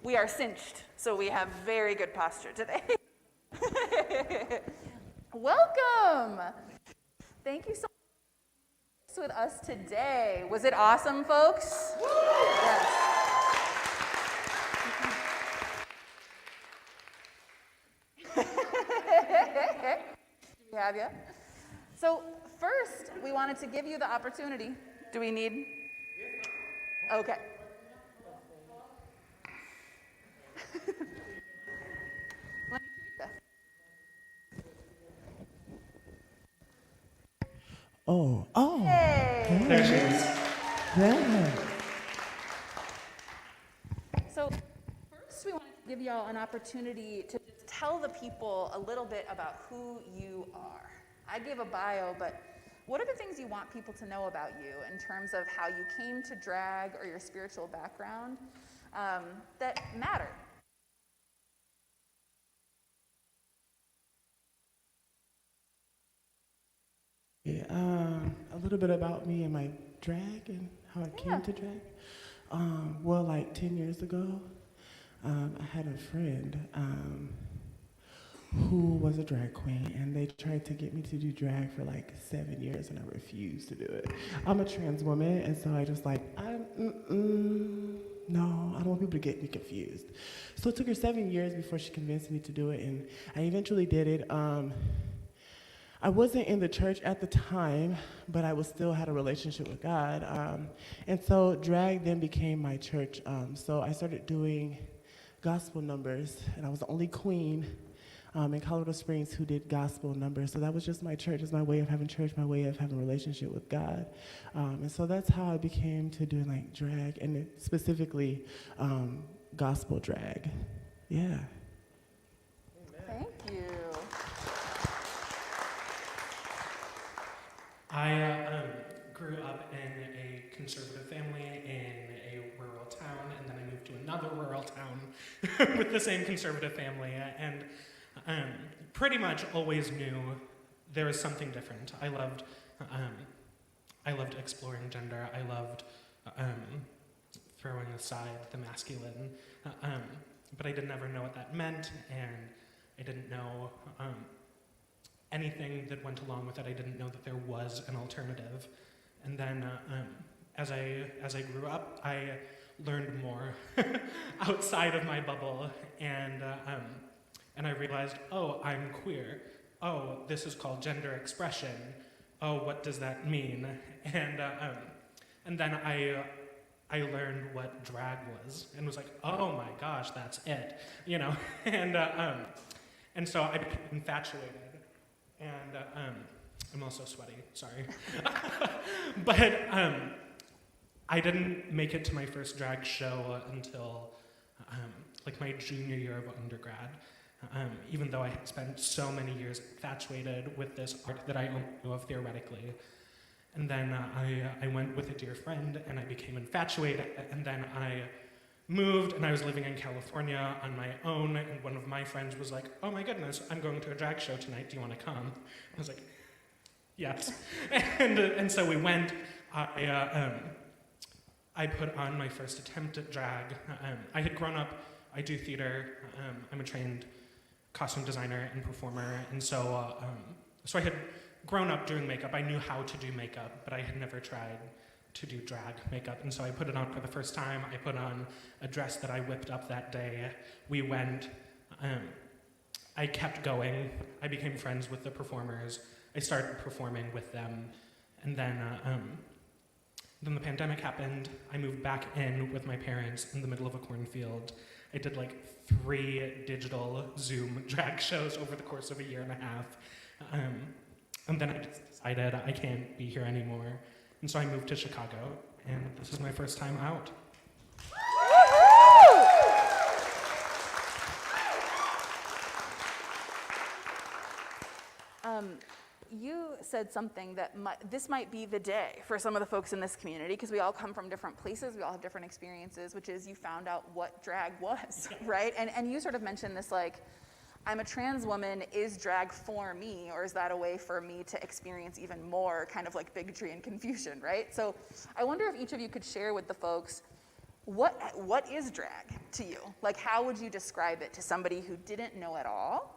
We are cinched, so we have very good posture today. Welcome. Thank you so much with us today. Was it awesome, folks? Yes. We have you. So first, we wanted to give you the opportunity. Do we need? Okay. Oh. Hey. There she is. Yeah. So first, we wanted to give y'all an opportunity to tell the people a little bit about who you are. I gave a bio, but what are the things you want people to know about you in terms of how you came to drag or your spiritual background that matter? Yeah, a little bit about me and my drag and how I came to drag. Well, like 10 years ago, I had a friend who was a drag queen, and they tried to get me to do drag for like 7 years, and I refused to do it. I'm a trans woman, and so I just like, no, I don't want people to get me confused. So it took her 7 years before she convinced me to do it, and I eventually did it. I wasn't in the church at the time, but I still had a relationship with God. And so drag then became my church. So I started doing gospel numbers, and I was the only queen in Colorado Springs who did gospel numbers. So that was just my church. It's my way of having church, my way of having a relationship with God. And so that's how I became to doing like drag, and specifically gospel drag. Yeah. Thank you. I grew up in a conservative family in a rural town, and then I moved to another rural town with the same conservative family, and pretty much always knew there was something different. I loved exploring gender. I loved throwing aside the masculine, but I didn't ever know what that meant, and I didn't know anything that went along with it. I didn't know that there was an alternative. And then as I grew up, I learned more outside of my bubble, and I realized, oh, I'm queer. Oh, this is called gender expression. Oh, what does that mean? And then I learned what drag was, and was like, oh my gosh, that's it, you know. And so I became infatuated. And I'm also sweaty, sorry. But I didn't make it to my first drag show until like my junior year of undergrad, even though I had spent so many years infatuated with this art that I only knew of theoretically. And then I went with a dear friend, and I became infatuated, and then I moved, and I was living in California on my own, and one of my friends was like, oh my goodness, I'm going to a drag show tonight, do you want to come? I was like, yes. And so we went. I put on my first attempt at drag. I had grown up, I do theater, I'm a trained costume designer and performer, and so I had grown up doing makeup. I knew how to do makeup, but I had never tried to do drag makeup, and so I put it on for the first time. I put on a dress that I whipped up that day. We went, I kept going. I became friends with the performers. I started performing with them, and then the pandemic happened. I moved back in with my parents in the middle of a cornfield. I did like 3 digital Zoom drag shows over the course of a year and a half, and then I just decided I can't be here anymore. And so I moved to Chicago, and this is my first time out. You said something that this might be the day for some of the folks in this community, because we all come from different places, we all have different experiences, which is you found out what drag was, right? And you sort of mentioned this, like, I'm a trans woman, is drag for me, or is that a way for me to experience even more kind of like bigotry and confusion, right? So I wonder if each of you could share with the folks what is drag to you? Like, how would you describe it to somebody who didn't know at all?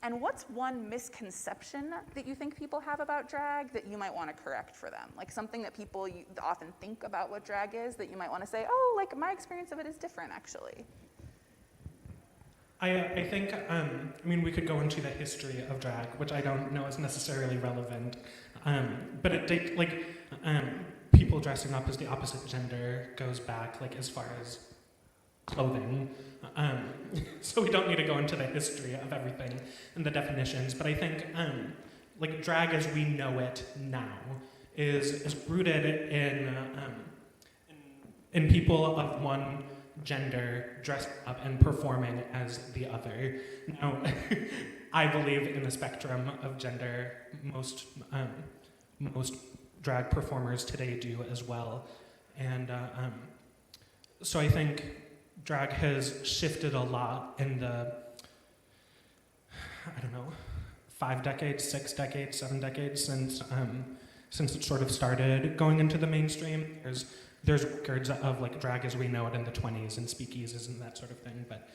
And what's one misconception that you think people have about drag that you might want to correct for them? Like something that people often think about what drag is that you might want to say, oh, like my experience of it is different, actually. I think, we could go into the history of drag, which I don't know is necessarily relevant, but people dressing up as the opposite gender goes back, like, as far as clothing. So we don't need to go into the history of everything and the definitions, but I think, drag as we know it now is rooted in people of one gender dressed up and performing as the other. Now, I believe in the spectrum of gender. Most drag performers today do as well, and so I think drag has shifted a lot in the 5 decades, 6 decades, 7 decades since it sort of started going into the mainstream. There's records of drag as we know it in the 20s and speakeasies and that sort of thing, but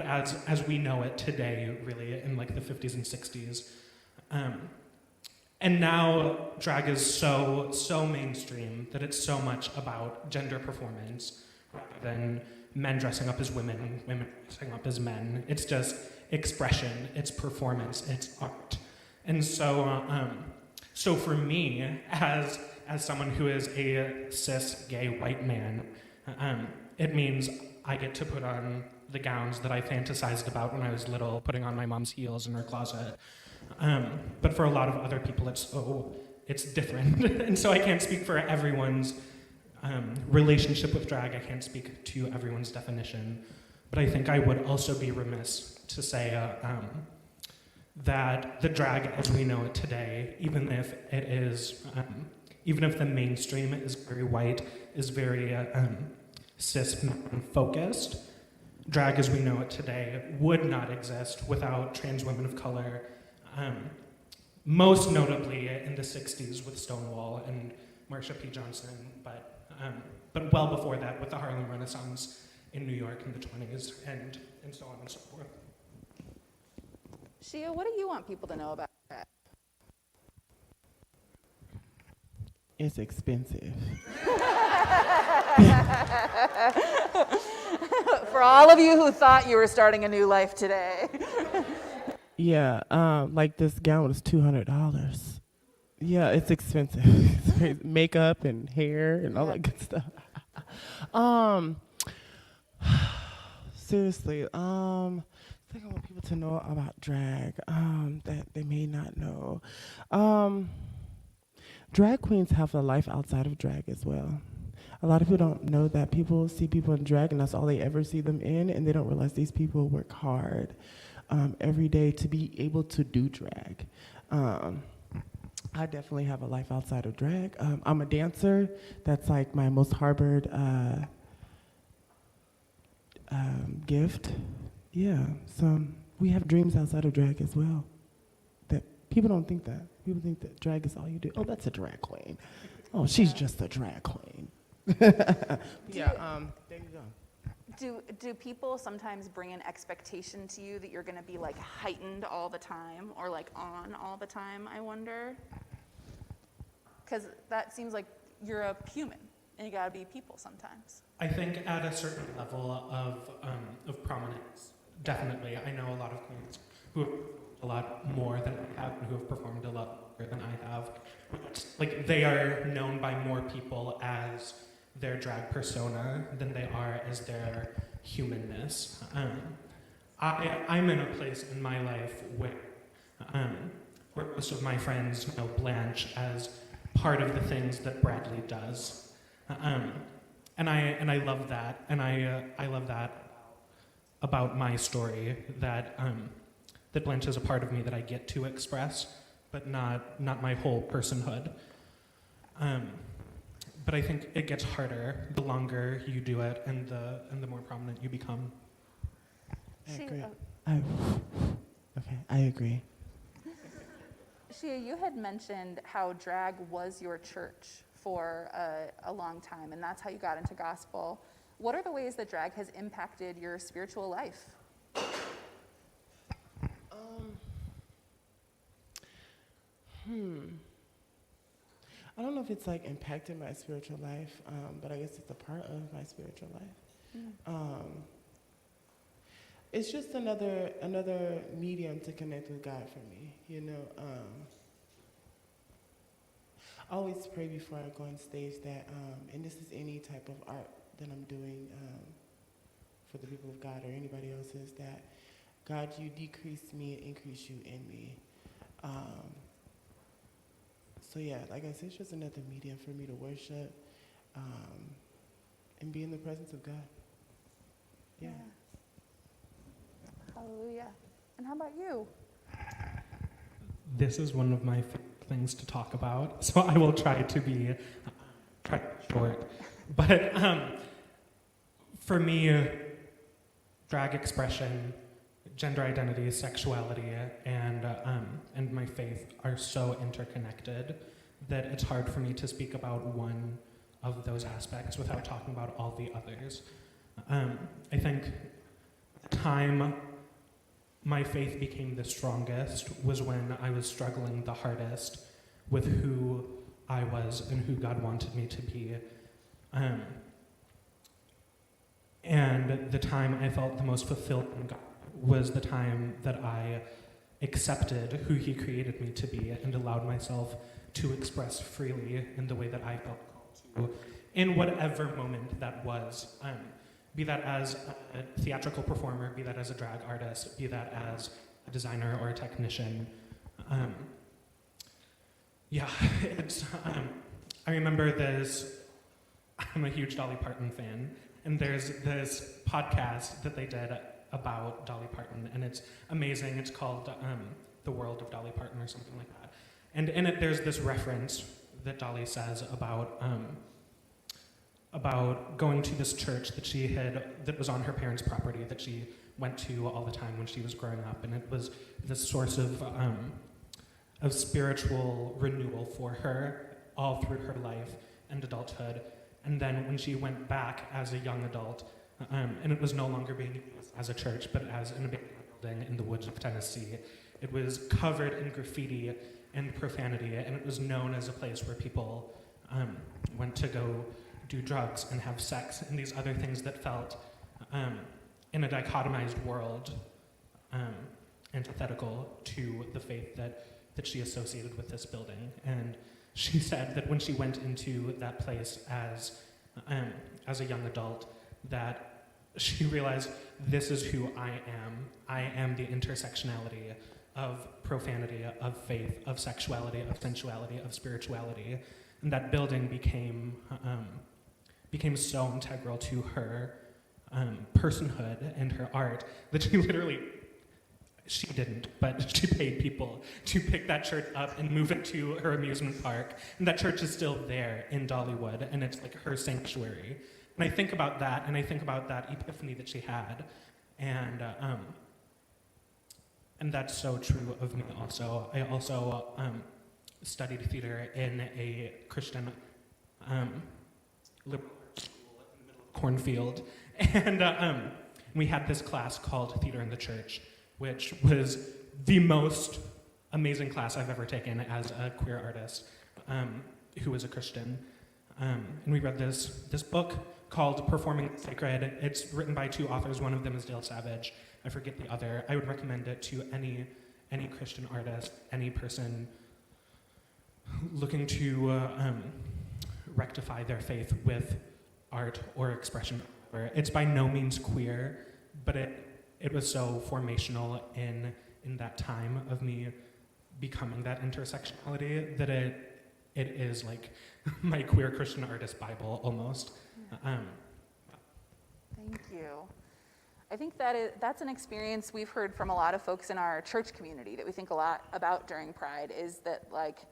as we know it today, really in the 50s and 60s, and now drag is so mainstream that it's so much about gender performance rather than men dressing up as women, women dressing up as men. It's just expression, it's performance, it's art, and so for me as someone who is a cis gay white man, it means I get to put on the gowns that I fantasized about when I was little, putting on my mom's heels in her closet. But for a lot of other people, it's different. And so I can't speak for everyone's relationship with drag. I can't speak to everyone's definition. But I think I would also be remiss to say that the drag as we know it today, even if the mainstream is very white, is very cis focused, drag as we know it today would not exist without trans women of color, most notably in the 60s with Stonewall and Marsha P. Johnson, but well before that with the Harlem Renaissance in New York in the 20s, and so on and so forth. Shea, what do you want people to know about that? It's expensive. For all of you who thought you were starting a new life today. Yeah, this gown was $200. Yeah, it's expensive. It's crazy. Makeup and hair and all that good stuff. Seriously, I think I want people to know about drag that they may not know. Drag queens have a life outside of drag as well. A lot of people don't know that. People see people in drag and that's all they ever see them in, and they don't realize these people work hard every day to be able to do drag. I definitely have a life outside of drag. I'm a dancer. That's my most harbored gift. Yeah, so we have dreams outside of drag as well. That people don't think that. People think that drag is all you do. Oh, that's a drag queen. Oh, she's just a drag queen. There you go. Do people sometimes bring an expectation to you that you're going to be heightened all the time or on all the time, I wonder? Because that seems like you're a human and you got to be people sometimes. I think at a certain level of prominence, definitely. I know a lot of queens who have a lot more than I have and who have performed a lot better than I have. They are known by more people as their drag persona than they are as their humanness. I'm in a place in my life where most of my friends know Blanche as part of the things that Bradley does. And I love that, and I love that about my story, that Blanche is a part of me that I get to express, but not my whole personhood. But I think it gets harder the longer you do it and the more prominent you become. I agree. I agree. Shea, you had mentioned how drag was your church for a long time, and that's how you got into gospel. what are the ways that drag has impacted your spiritual life? I don't know if it's like impacted my spiritual life, but I guess it's a part of my spiritual life. It's just another medium to connect with God for me, you know. I always pray before I go on stage that, and this is any type of art that I'm doing for the people of God or anybody else's, that God, you decrease me and increase you in me. So yeah, like I said, it's just another medium for me to worship and be in the presence of God. Yeah. Hallelujah. And how about you? This is one of my favorite things to talk about, so I will try to be short. But for me, drag expression, gender identity, sexuality, and my faith are so interconnected that it's hard for me to speak about one of those aspects without talking about all the others. I think the time my faith became the strongest was when I was struggling the hardest with who I was and who God wanted me to be. And the time I felt the most fulfilled in God was the time that I accepted who He created me to be and allowed myself to express freely in the way that I felt called to, in whatever moment that was. Be that as a theatrical performer, be that as a drag artist, be that as a designer or a technician. I remember I'm a huge Dolly Parton fan, and there's this podcast that they did about Dolly Parton, and it's amazing. It's called The World of Dolly Parton or something like that. And in it, there's this reference that Dolly says about going to this church that was on her parents' property that she went to all the time when she was growing up, and it was this source of spiritual renewal for her all through her life and adulthood. And then when she went back as a young adult, and it was no longer being used as a church, but as an abandoned building in the woods of Tennessee, it was covered in graffiti and profanity, and it was known as a place where people went to go do drugs and have sex and these other things that felt, in a dichotomized world, antithetical to the faith that she associated with this building. And she said that when she went into that place as a young adult, that she realized, this is who I am. I am the intersectionality of profanity, of faith, of sexuality, of sensuality, of spirituality. And that building became so integral to her personhood and her art that she didn't, but she paid people to pick that church up and move it to her amusement park. And that church is still there in Dollywood, and it's like her sanctuary. And I think about that, and I think about that epiphany that she had. And that's so true of me also. I also studied theater in a Christian liberal school in the middle of a cornfield. And we had this class called Theater in the Church, which was the most amazing class I've ever taken as a queer artist who was a Christian. And we read this book called Performing the Sacred. It's written by two authors. One of them is Dale Savage. I forget the other. I would recommend it to any Christian artist, any person looking to rectify their faith with art or expression. It's by no means queer, but it was so formational in that time of me becoming that intersectionality that it is like my queer Christian artist Bible almost. Thank you. I think that's an experience we've heard from a lot of folks in our church community that we think a lot about during Pride, is that like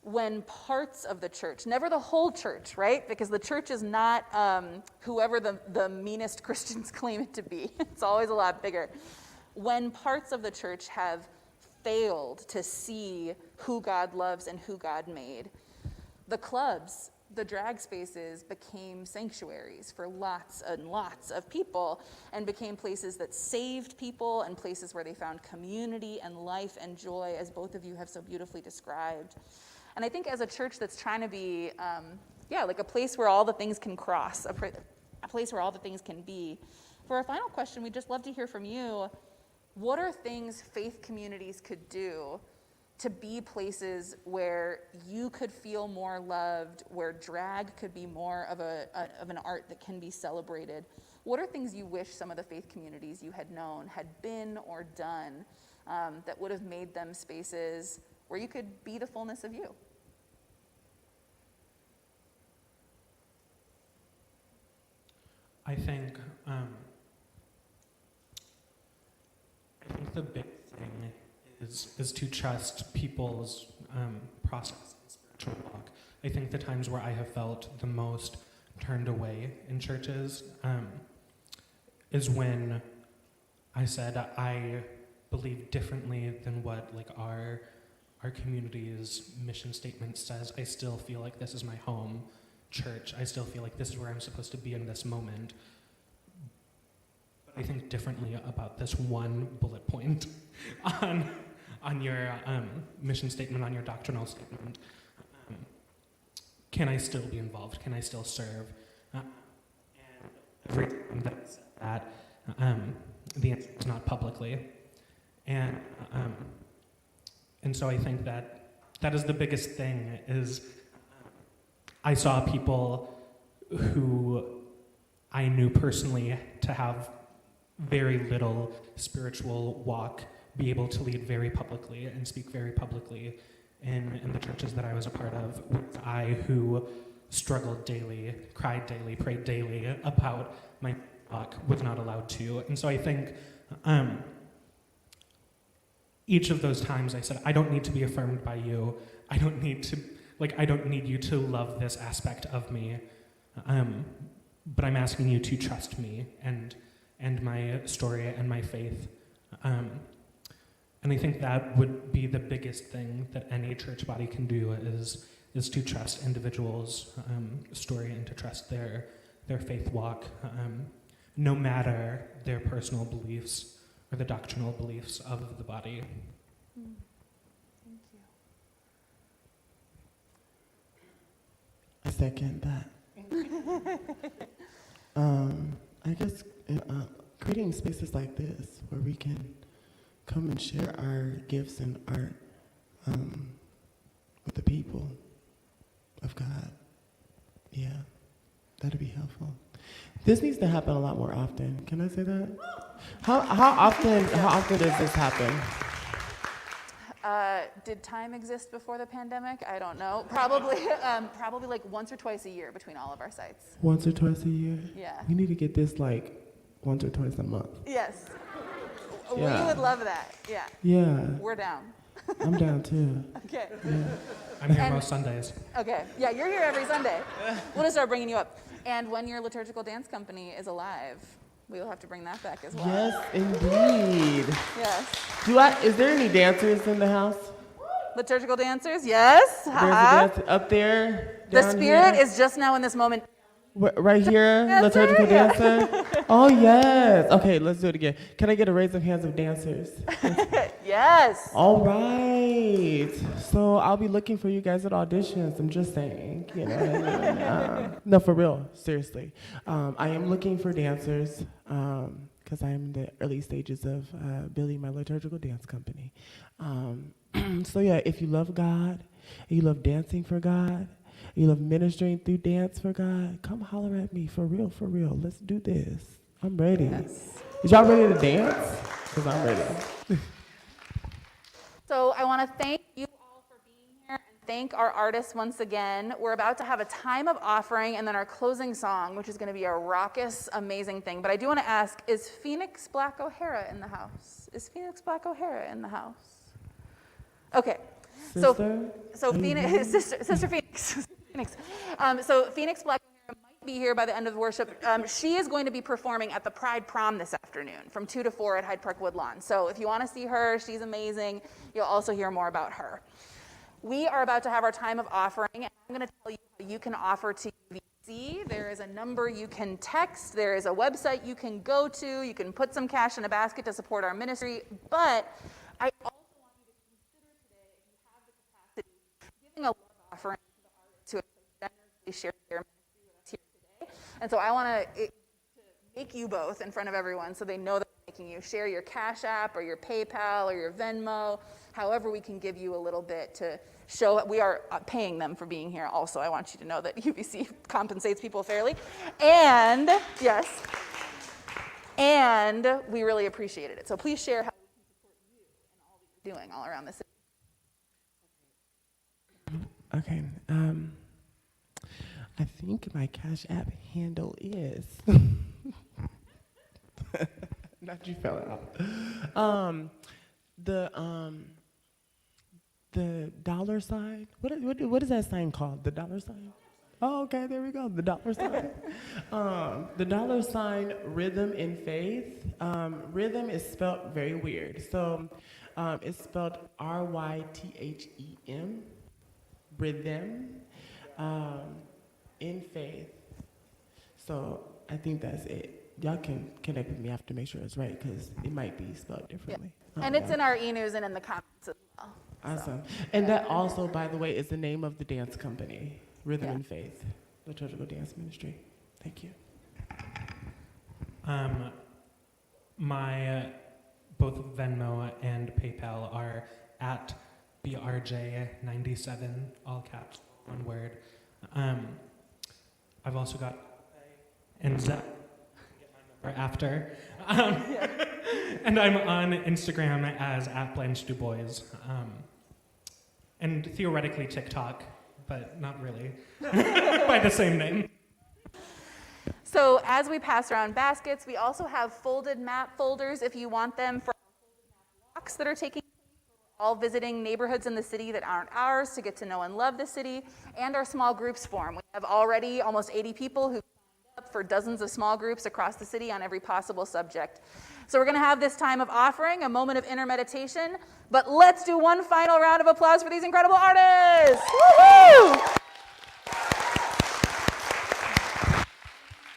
when parts of the church, never the whole church, right? Because the church is not whoever the meanest Christians claim it to be. It's always a lot bigger. When parts of the church have failed to see who God loves and who God made, the clubs the drag spaces became sanctuaries for lots and lots of people and became places that saved people and places where they found community and life and joy, as both of you have so beautifully described. And I think as a church that's trying to be, like a place where all the things can cross, a place where all the things can be. For our final question, we'd just love to hear from you. What are things faith communities could do to be places where you could feel more loved, where drag could be more of an art that can be celebrated? What are things you wish some of the faith communities you had known had been or done that would have made them spaces where you could be the fullness of you? I think the big thing is to trust people's process and spiritual walk. I think the times where I have felt the most turned away in churches is when I said I believe differently than what our community's mission statement says. I still feel like this is my home church. I still feel like this is where I'm supposed to be in this moment. But I think differently about this one bullet point on your mission statement, on your doctrinal statement. Can I still be involved? Can I still serve? And every time that I said that, the answer is not publicly. And so I think that is the biggest thing, is I saw people who I knew personally to have very little spiritual walk be able to lead very publicly and speak very publicly in the churches that I was a part of. I, who struggled daily, cried daily, prayed daily about my walk, was not allowed to. And so I think each of those times I said, I don't need to be affirmed by you. I don't need you to love this aspect of me. But I'm asking you to trust me and my story and my faith. And I think that would be the biggest thing that any church body can do, is to trust individuals' story and to trust their faith walk, no matter their personal beliefs or the doctrinal beliefs of the body. Thank you. I second that. I guess creating spaces like this where we can come and share our gifts and art with the people of God. Yeah, that'd be helpful. This needs to happen a lot more often. Can I say that? How often does this happen? Did time exist before the pandemic? I don't know. Probably like once or twice a year between all of our sites. Once or twice a year? Yeah. We need to get this once or twice a month. Yes. Yeah. We would love that. Yeah. Yeah. We're down. I'm down too. Okay. Yeah. I'm here most Sundays. Okay. Yeah, you're here every Sunday. We'll just start bringing you up. And when your liturgical dance company is alive, we will have to bring that back as well. Yes, indeed. Yes. Is there any dancers in the house? Liturgical dancers? Yes. There's a dancer up there. The down Spirit here? is just now in this moment. Right here, Dancer? liturgical Yeah. dancer. Oh yes. Okay, let's do it again. Can I get a raise of hands of dancers? Yes. All right. So I'll be looking for you guys at auditions. I'm just saying, no, for real, seriously. I am looking for dancers because I am in the early stages of building my liturgical dance company. So yeah, if you love God, and you love dancing for God, you love ministering through dance for God, come holler at me, for real, for real. Let's do this. I'm ready. Yes. Is y'all ready to dance? Because I'm ready. So I want to thank you all for being here and thank our artists once again. We're about to have a time of offering and then our closing song, which is going to be a raucous, amazing thing. But I do want to ask, is Phoenix Black O'Hara in the house? Is Phoenix Black O'Hara in the house? Okay. Sister? So Phoenix, Sister Phoenix. Phoenix. So Phoenix Black O'Hara might be here by the end of the worship. She is going to be performing at the Pride Prom this afternoon from 2 to 4 at Hyde Park Woodlawn. So if you want to see her, she's amazing. You'll also hear more about her. we are about to have our time of offering, and I'm going to tell you how you can offer to UVC. There is a number you can text. There is a website you can go to. You can put some cash in a basket to support our ministry. But I also want you to consider today, if you have the capacity, giving a love offering to the artists who have so generously shared their ministry with us here today. And so I want to make you both in front of everyone so they know that we're making you. Share your Cash App or your PayPal or your Venmo, however we can give you a little bit to show we are paying them for being here also. I want you to know that UVC compensates people fairly. And, yes, and we really appreciated it. So please share how we can support you and all that you're doing all around the city. Okay. I think my Cash App handle is. Not you fell out. The dollar sign. What is that sign called? The dollar sign. Oh, okay. There we go. The dollar sign. The dollar sign Rhythm in Faith. Rhythm is spelled very weird. So it's spelled RYTHEM. Rhythm. In Faith. So I think that's it. Y'all can connect with me after to make sure it's right, because it might be spelled differently. Yeah. And it's in our e-news and in the comments as well. Awesome. And that also, by the way, is the name of the dance company, Rhythm and Faith, liturgical dance ministry. Thank you. My both Venmo and PayPal are at BRJ97, all caps, one word. I've also got and Zep. After. And I'm on Instagram as @Blanche DoBoys. And theoretically TikTok, but not really, by the same name. So as we pass around baskets, we also have folded map folders if you want them for folded map walks that are taking place. We're all visiting neighborhoods in the city that aren't ours to get to know and love the city, and our small groups form. We have already almost 80 people who up for dozens of small groups across the city on every possible subject. So we're going to have this time of offering, a moment of inner meditation, but let's do one final round of applause for these incredible artists. Woo-hoo!